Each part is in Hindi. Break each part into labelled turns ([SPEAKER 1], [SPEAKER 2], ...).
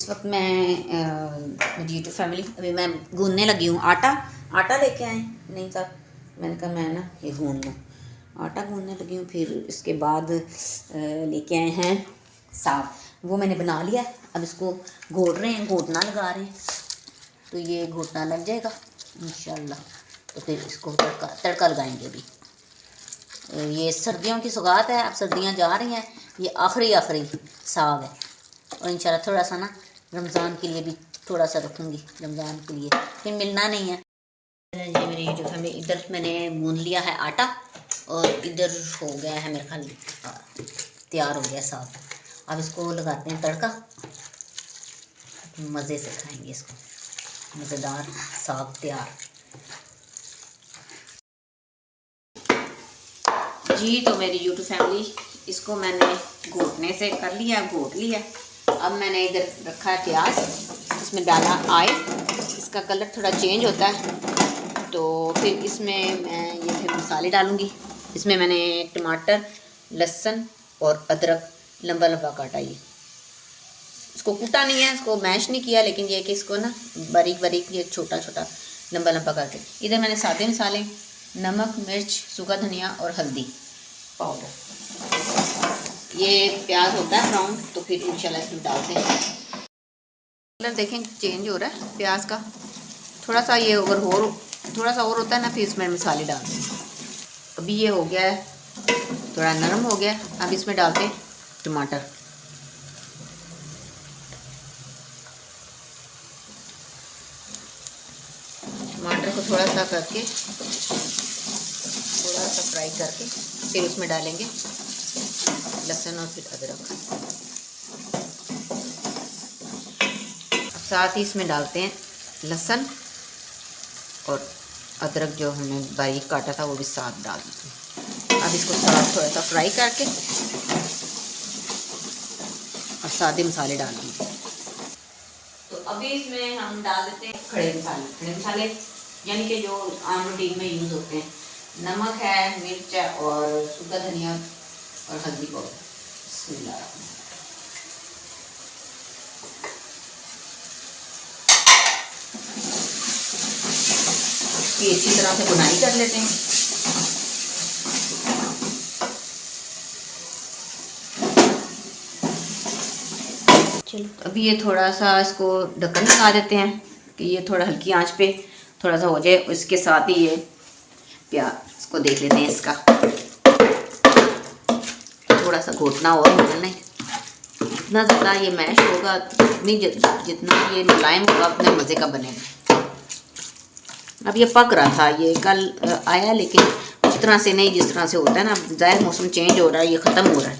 [SPEAKER 1] इस वक्त मैं जी टू फैमिली अभी मैं गूंदने लगी हूँ। आटा लेके आए नहीं था, मैंने कहा मैं ना ये गूंद लूँ। आटा गूंदने लगी हूँ। फिर इसके बाद लेके आए हैं साग, वो मैंने बना लिया। अब इसको घोट रहे हैं, घोटना लगा रहे हैं, तो ये घोटना लग जाएगा इंशाल्लाह। तो फिर इसको तड़का लगाएंगे। अभी ये सर्दियों की सौगात है, अब सर्दियाँ जा रही हैं, ये आखिरी साग है। और इंशाल्लाह थोड़ा सा ना रमज़ान के लिए भी थोड़ा सा रखूँगी, रमज़ान के लिए फिर मिलना नहीं है। ये मेरी जो फैमिली, इधर मैंने गूंद लिया है आटा और इधर हो गया है मेरा ख्याल तैयार हो गया साग। अब इसको लगाते हैं तड़का, मज़े से खाएंगे इसको, मज़ेदार साग तैयार। जी तो मेरी यूट्यूब फैमिली, इसको मैंने घोटने से कर लिया, घोट लिया। अब मैंने इधर रखा है प्याज, इसमें डाला ऑयल, इसका कलर थोड़ा चेंज होता है, तो फिर इसमें मैं ये फिर मसाले डालूँगी। इसमें मैंने टमाटर, लहसुन और अदरक लंबा लंबा काटा। ये इसको कूटा नहीं है, इसको मैश नहीं किया, लेकिन ये कि इसको ना बारीक बारीक ये छोटा छोटा लंबा लंबा करके। इधर मैंने सादे मसाले, नमक, मिर्च, सूखा धनिया और हल्दी पाउडर। ये प्याज होता है ब्राउन, तो फिर इंशाल्लाह इसमें डालते हैं। कलर देखें चेंज हो रहा है प्याज का, थोड़ा सा ये अगर थोड़ा सा और होता है ना, फिर इसमें मसाले डालते हैं। अभी ये हो गया है, थोड़ा नरम हो गया। अब इसमें डालते हैं टमाटर। टमाटर को थोड़ा सा करके, थोड़ा सा फ्राई करके फिर उसमें डालेंगे लहसुन और फिर अदरक। साथ ही इसमें डालते हैं लहसुन और अदरक जो हमने बारीक काटा था वो भी साथ डाल देते हैं। अब इसको साथ थोड़ा सा फ्राई करके और सादे मसाले डाल देंगे। तो अभी इसमें हम डाल देते हैं खड़े मसाले यानी कि जो आम रूटीन में यूज़ होते हैं। नमक है, मिर्च है और सूखा धनिया और हल्दी पाउडर। बिस्मिल्लाह। इसकी अच्छी तरह से बुनाई कर लेते हैं। चलो अभी ये थोड़ा सा इसको ढक्कन लगा देते हैं कि ये थोड़ा हल्की आंच पे थोड़ा सा हो जाए। इसके साथ ही ये प्याज इसको देख लेते हैं, इसका थोड़ा सा घोटना और हो जाना है। जितना ज़्यादा ये मैश होगा, जितना ये मुलायम होगा, उतने मज़े का बनेगा। अब ये पक रहा था, ये कल आया, लेकिन उस तरह से नहीं जिस तरह से होता है ना। ज़ाहिर मौसम चेंज हो रहा है, ये ख़त्म हो रहा है,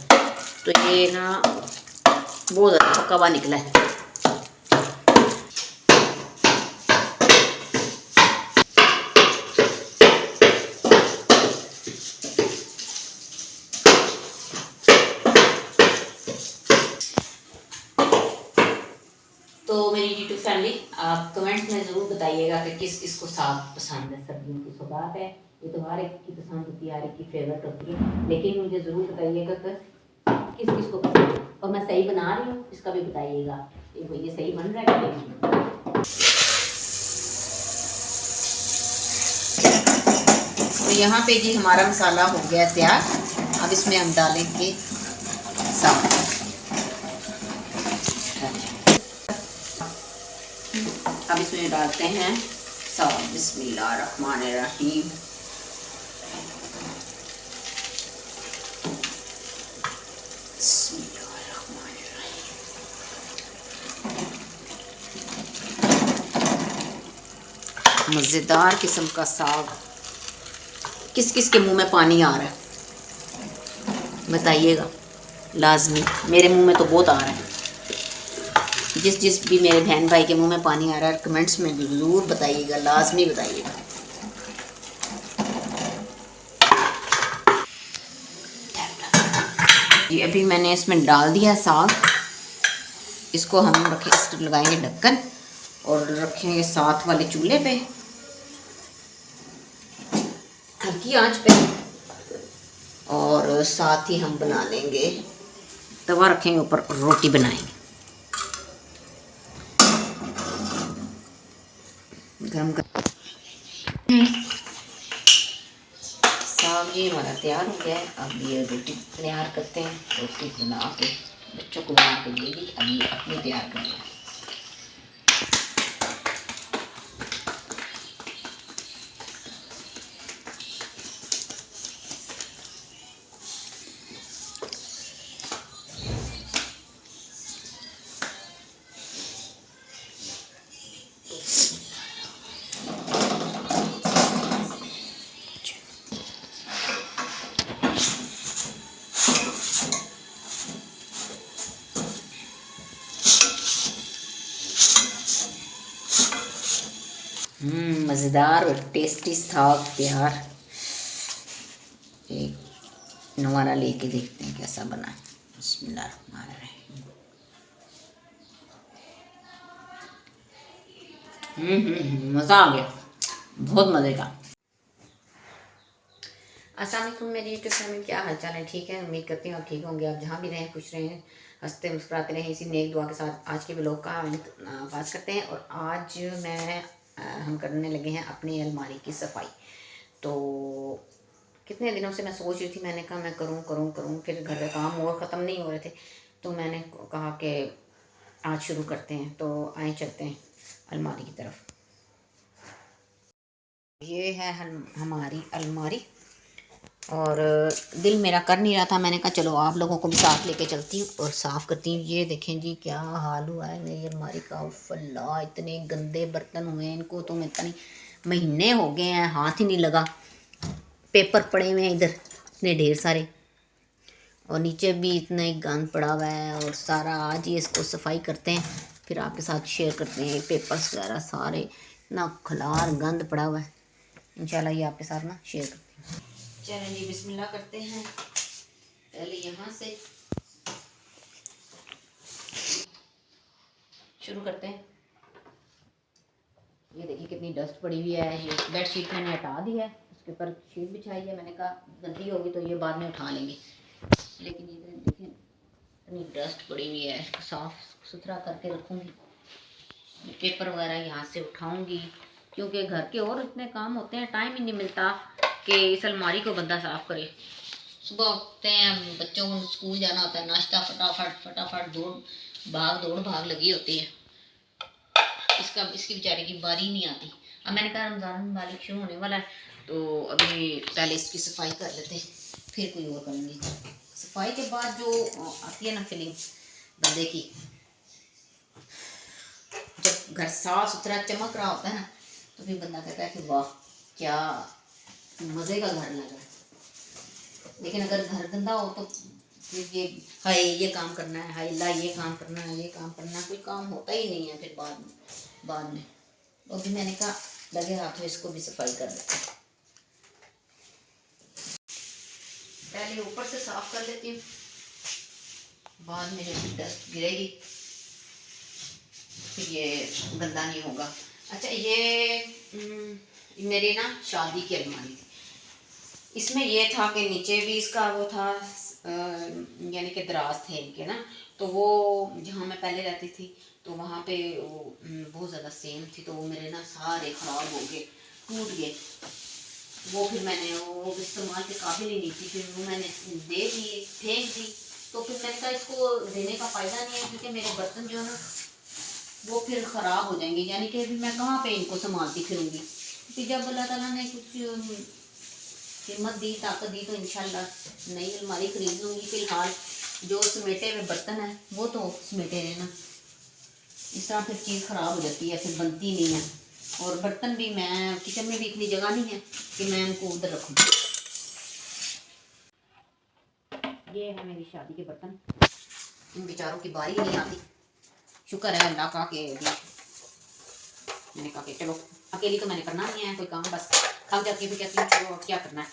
[SPEAKER 1] तो ये ना बहुत ज़्यादा पका हुआ निकला है। तो मेरी यूट्यूब फैमिली, आप कमेंट्स में ज़रूर बताइएगा कि किस किस को साग पसंद है। सर्दियों की सौगात है, ये तो हर एक की पसंद होती है, हर एक की फेवरेट होती है, लेकिन मुझे ज़रूर बताइएगा कि किस किस को पसंद है। और मैं सही बना रही हूँ इसका भी बताइएगा, ये सही बन रहा है कि नहीं। तो यहाँ पे जी हमारा मसाला हो गया तैयार। अब इसमें हम डालेंगे साग। अब इसमें डालते हैं साग। बिस्मिल्लाहिर्रहमानिर्रहीम। मज़ेदार किस्म का साग। किस किस के मुंह में पानी आ रहा है बताइएगा लाजमी। मेरे मुंह में तो बहुत आ रहा है। जिस भी मेरे बहन भाई के मुंह में पानी आ रहा है, कमेंट्स में ज़रूर बताइएगा, लाजमी बताइएगा। जी अभी मैंने इसमें डाल दिया साग। इसको हम लगाएंगे ढक्कन और रखेंगे साथ वाले चूल्हे पे हल्की आंच पे, और साथ ही हम बना लेंगे, तवा रखेंगे ऊपर, रोटी बनाएंगे। गरम कर। साग जी हमारा तैयार हो गया है। अब ये रोटी तैयार करते हैं। रोटी बना के बच्चों को बना के देगी, अब ये अपनी तैयार करना है। मज़ेदार और टेस्टी साग तैयार। एक नवारा लेके देखते हैं कैसा बना। बिस्मिल्लाहिर्रहमानिर्रहीम। मज़ा आ गया, बहुत मज़े का। अस्सलाम वालेकुम मेरी यूट्यूब फैमिली, क्या हाल चाल है? ठीक है, उम्मीद करती हूँ आप ठीक होंगे। आप जहाँ भी रहें खुश रहें, हंसते मुस्कुराते रहें। इसी नेक दुआ के साथ आज के व्लॉग का आगाज़ करते हैं। और आज हम करने लगे हैं अपनी अलमारी की सफाई। तो कितने दिनों से मैं सोच रही थी, मैंने कहा मैं करूँ करूँ करूँ, फिर घर के काम और ख़त्म नहीं हो रहे थे। तो मैंने कहा कि आज शुरू करते हैं। तो आए चलते हैं अलमारी की तरफ। ये है हमारी अलमारी। और दिल मेरा कर नहीं रहा था, मैंने कहा चलो आप लोगों को भी साथ लेके चलती हूँ और साफ़ करती हूँ। ये देखें जी क्या हाल हुआ है मेरी अलमारी का। फल्ला इतने गंदे बर्तन हुए हैं, इनको तो मैं इतनी महीने हो गए हैं हाथ ही नहीं लगा। पेपर पड़े हुए हैं इधर इतने ढेर सारे, और नीचे भी इतना ही गंद पड़ा हुआ है। और सारा आज ही इसको सफाई करते हैं, फिर आपके साथ शेयर करते हैं। पेपर्स वगैरह सारे इतना खलार गंद पड़ा हुआ है, इंशाल्लाह ये आपके साथ ना शेयर करते हैं। चलें जी बिस्मिल्लाह करते हैं। पहले यहाँ से शुरू करते हैं। ये देखिए कितनी डस्ट पड़ी हुई है। ये बेड शीट मैंने हटा दी है, उसके ऊपर शीट बिछाई है। मैंने कहा गंदी होगी तो ये बाद में उठा लेंगे, लेकिन ये देखिए इतनी डस्ट पड़ी हुई है। इसको साफ़ सुथरा करके रखूँगी। पेपर वगैरह यहाँ से उठाऊँगी, क्योंकि घर के और इतने काम होते हैं, टाइम ही नहीं मिलता कि इस अलमारी को बंदा साफ़ करे। सुबह उठते हैं, बच्चों को स्कूल जाना होता है, नाश्ता फटाफट फटाफट दौड़ भाग लगी होती है। इसकी बेचारे की बारी नहीं आती। अब मैंने कहा रमज़ान मुबारक शुरू होने वाला है, तो अभी पहले इसकी सफाई कर लेते हैं, फिर कोई और करेंगे। सफाई के बाद जो आती है ना फीलिंग बंदे की, जब घर साफ सुथरा चमक रहा होता है ना, तो फिर बंदा कहता है कि वाह क्या मज़े का घर लग रहा है। लेकिन अगर घर गंदा हो तो फिर ये हाय ये काम करना है, हाय ला ये काम करना है, ये काम करना है, कोई काम होता ही नहीं है फिर बाद में। तो भी मैंने कहा लगे हाथों इसको भी सफाई कर देते हैं। पहले ऊपर से साफ कर लेती हूँ, बाद में जब डस्ट गिरेगी फिर ये गंदा नहीं होगा। अच्छा ये मेरी ना शादी की अलमारी थी। इसमें ये था कि नीचे भी इसका वो था, यानी कि दराज थे इनके ना। तो वो जहाँ मैं पहले रहती थी तो वहाँ पे वो बहुत ज़्यादा सेम थी, तो वो मेरे ना सारे ख़राब हो गए, टूट गए। वो फिर मैंने वो इस्तेमाल के काबिल ही नहीं थी, फिर वो मैंने दे दी, फेंक दी। तो फिर मैंने कहा इसको देने का फ़ायदा नहीं है, क्योंकि मेरे बर्तन जो है ना वो फिर ख़राब हो जाएंगे, यानी कि मैं कहाँ पे इनको संभालती फिरूँगी। फिर जब अल्लाह ताला ने कुछ हिम्मत दी, ताकत दी, तो इंशाल्लाह नई अलमारी खरीद लूँगी। फ़िलहाल जो समेटे हुए बर्तन हैं वो तो समेटे रहना, इस तरह फिर चीज़ ख़राब हो जाती है, फिर बनती नहीं है। और बर्तन भी मैं किचन में भी इतनी जगह नहीं है कि मैं उनको उधर रखूँ। ये है मेरी शादी के बर्तन, इन बेचारों की बारी नहीं आती। शुक्र है अल्लाह का कि मैंने कहा कि चलो अकेली तो मैंने करना नहीं है कोई काम, बस थक जाती है, फिर कहती हूँ चलो क्या करना है,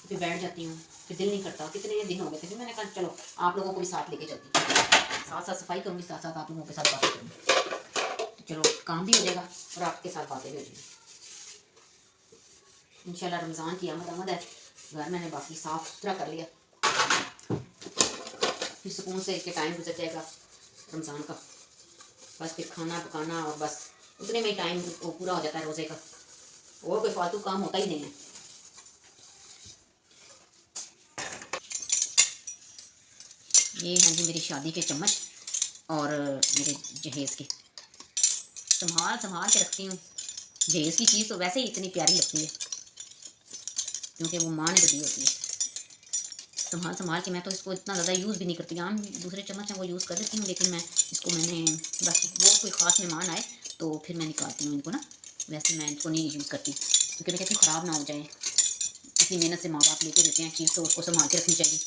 [SPEAKER 1] फिर बैठ जाती हूँ, फिर दिल नहीं करता। कितने दिन हो गए थे, फिर मैंने कहा चलो आप लोगों को भी साथ लेके चलती हूँ, साथ साथ सफाई करूँगी, साथ साथ आप लोगों के साथ बातें करूँगी। तो चलो काम भी हो जाएगा और आपके साथ बातें भी हो जाएंगी। इंशाल्लाह रमज़ान की आमद है, घर मैंने बाकी साफ़ सुथरा कर लिया, फिर सुकून से इसके टाइम गुजर जाएगा रमज़ान का। बस फिर खाना पकाना और बस उतने में ही टाइम पूरा हो जाता है रोज़े का। और कोई फालतू काम होता ही नहीं है। ये हैं जी मेरी शादी के चम्मच और मेरे जहेज़ के। संभाल संभाल के रखती हूँ। जहेज़ की चीज़ तो वैसे ही इतनी प्यारी लगती है क्योंकि वो माँ ने जो दी होती है। संभाल संभाल के मैं तो इसको इतना ज़्यादा यूज़ भी नहीं करती। आम दूसरे चम्मच हैं वो यूज़ कर देती हूँ, लेकिन मैंने बस वो कोई ख़ास मेहमान आए तो फिर मैं निकालती हूँ इनको ना। वैसे मैं इनको नहीं यूज़ करती क्योंकि मैं कहती हूँ ख़राब ना हो जाए। इतनी मेहनत से माँ बाप लेके देते हैं चीज़ तो उसको संभाल के रखनी चाहिए।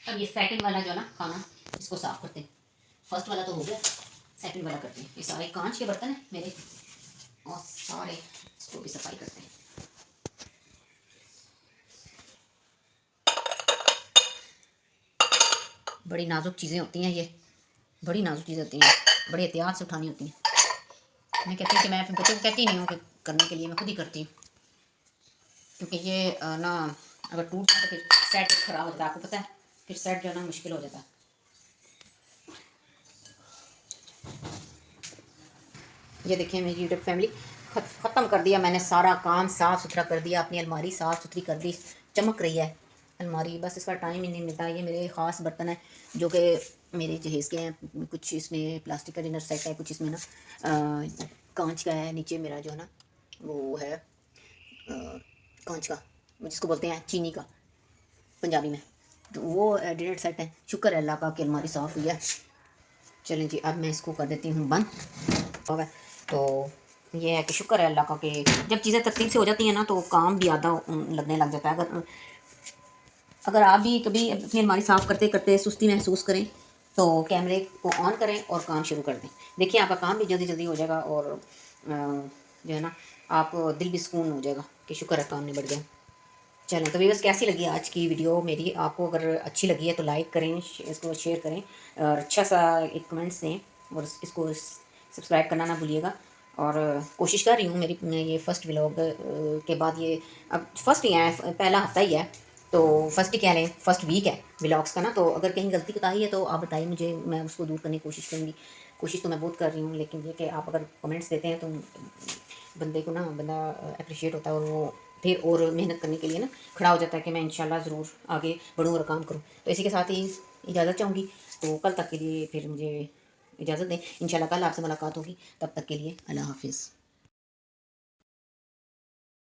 [SPEAKER 1] अब ये सेकंड वाला जो ना खाना इसको साफ़ करते हैं। फर्स्ट वाला तो हो गया, सेकंड वाला करते हैं। ये सारे कांच के बर्तन हैं मेरे और सारे इसको भी सफाई करते हैं। बड़ी नाजुक चीज़ें होती हैं ये, बड़ी नाजुक चीज़ें होती हैं, बड़ी एहतियात से उठानी होती हैं। मैं कहती हूँ कि मैं अपने बच्चों को कहती नहीं हूँ कि करने के लिए, मैं खुद ही करती हूँ क्योंकि ये ना अगर टूट जाए तो फिर सेट ख़राब हो जाता है। आपको पता है फिर सेट जो है ना मुश्किल हो जाता है। ये देखिए मेरी यूट्यूब फैमिली ख़त्म कर दिया मैंने, सारा काम साफ़ सुथरा कर दिया, अपनी अलमारी साफ़ सुथरी कर दी, चमक रही है अलमारी। बस इसका टाइम ही नहीं मिलता। ये मेरे ख़ास बर्तन हैं जो कि मेरे जहेज़ के हैं। कुछ इसमें प्लास्टिक का डिनर सेट है, कुछ इसमें ना कांच का है। नीचे मेरा जो है ना वो है कांच का, जिसको बोलते हैं चीनी का पंजाबी में, तो वो डिनर सेट है। शुक्र है अल्लाह का कि अलमारी साफ़ हुई है। चलें जी अब मैं इसको कर देती हूँ बंद। होगा तो ये है कि शुक्र है अल्लाह का कि जब चीज़ें तरतीब से हो जाती हैं ना तो काम भी आधा लगने लग जाता है। अगर आप भी कभी अपनी अलमारी साफ़ करते करते सुस्ती महसूस करें तो कैमरे को ऑन करें और काम शुरू कर दें। देखिए आपका काम भी जल्दी जल्दी हो जाएगा और जो है ना आप दिल भी सुकून हो जाएगा कि शुक्र है काम निबट गया। चलें तो व्यूअर्स कैसी लगी आज की वीडियो मेरी? आपको अगर अच्छी लगी है तो लाइक करें, इसको शेयर करें और अच्छा सा एक कमेंट्स दें और इसको सब्सक्राइब करना ना भूलिएगा। और कोशिश कर रही हूँ मेरी ये फ़र्स्ट व्लॉग के बाद, ये अब फर्स्ट ही है, पहला हफ्ता ही है तो फर्स्ट ही कह लें, फर्स्ट वीक है व्लॉग्स का ना। तो अगर कहीं गलती कोताही है तो आप बताइए मुझे, मैं उसको दूर करने की कोशिश करूँगी। कोशिश तो मैं बहुत कर रही हूँ, लेकिन ये कि आप अगर कमेंट्स देते हैं तो बंदे को ना बंदा अप्रिशिएट होता है और वो फिर और मेहनत करने के लिए ना खड़ा हो जाता है कि मैं इंशाल्लाह ज़रूर आगे बढ़ूँ और काम करूँ। तो इसी के साथ ही इजाज़त चाहूँगी। तो कल तक के लिए फिर मुझे इजाज़त दें। इंशाल्लाह कल आपसे मुलाकात होगी, तब तक के लिए अल्लाह हाफ़िज़।